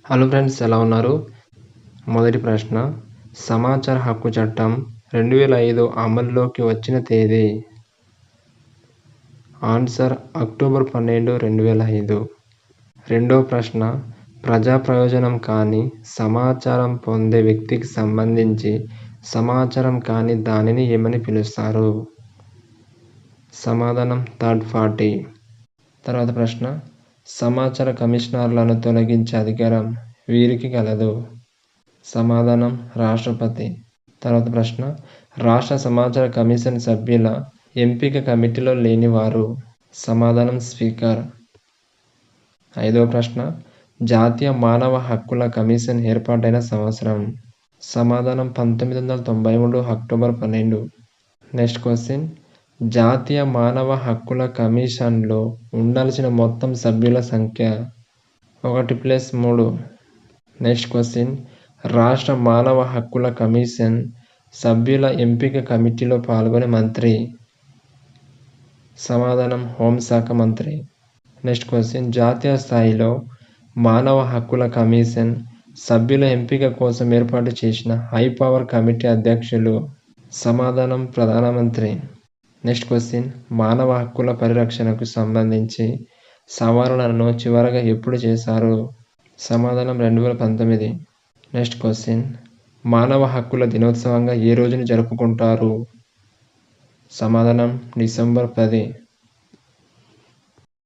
Hello friends, ఎలా ఉన్నారు? మొదటి ప్రశ్న, సమాచార హక్కు చట్టం 2005 అమల్లోకి వచ్చిన తేదీ? Answer October 12, 2005. రెండో ప్రశ్న, ప్రజా ప్రయోజనం కాని సమాచారం పొందే వ్యక్తికి సంబంధించి సమాచారం కాని దానిని ఏమని పిలుస్తారు? సమాధానం థర్డ్ పార్టీ. తర్వాత ప్రశ్న, సమాచార కమిషనర్లను తొలగించే అధికారం వీరికి కలదు? సమాధానం రాష్ట్రపతి. తర్వాత ప్రశ్న, రాష్ట్ర సమాచార కమిషన్ సభ్యుల ఎంపిక కమిటీలో లేనివారు? సమాధానం స్పీకర్. ఐదవ ప్రశ్న, జాతీయ మానవ హక్కుల కమిషన్ ఏర్పాటైన సంవత్సరం? సమాధానం 1993 అక్టోబర్ 12. నెక్స్ట్ క్వశ్చన్, జాతీయ మానవ హక్కుల కమిషన్లో ఉండాల్సిన మొత్తం సభ్యుల సంఖ్య? 1+3. నెక్స్ట్ క్వశ్చన్, రాష్ట్ర మానవ హక్కుల కమిషన్ సభ్యుల ఎంపిక కమిటీలో పాల్గొనే మంత్రి? సమాధానం హోంశాఖ మంత్రి. నెక్స్ట్ క్వశ్చన్, జాతీయ స్థాయిలో మానవ హక్కుల కమిషన్ సభ్యుల ఎంపిక కోసం ఏర్పాటు చేసిన హై పవర్ కమిటీ అధ్యక్షులు? సమాధానం ప్రధానమంత్రి. నెక్స్ట్ క్వశ్చన్, మానవ హక్కుల పరిరక్షణకు సంబంధించి సవరణలను చివరగా ఎప్పుడు చేశారు? సమాధానం 2019. నెక్స్ట్ క్వశ్చన్, మానవ హక్కుల దినోత్సవంగా ఏ రోజును జరుపుకుంటారు? సమాధానం డిసెంబర్ 10.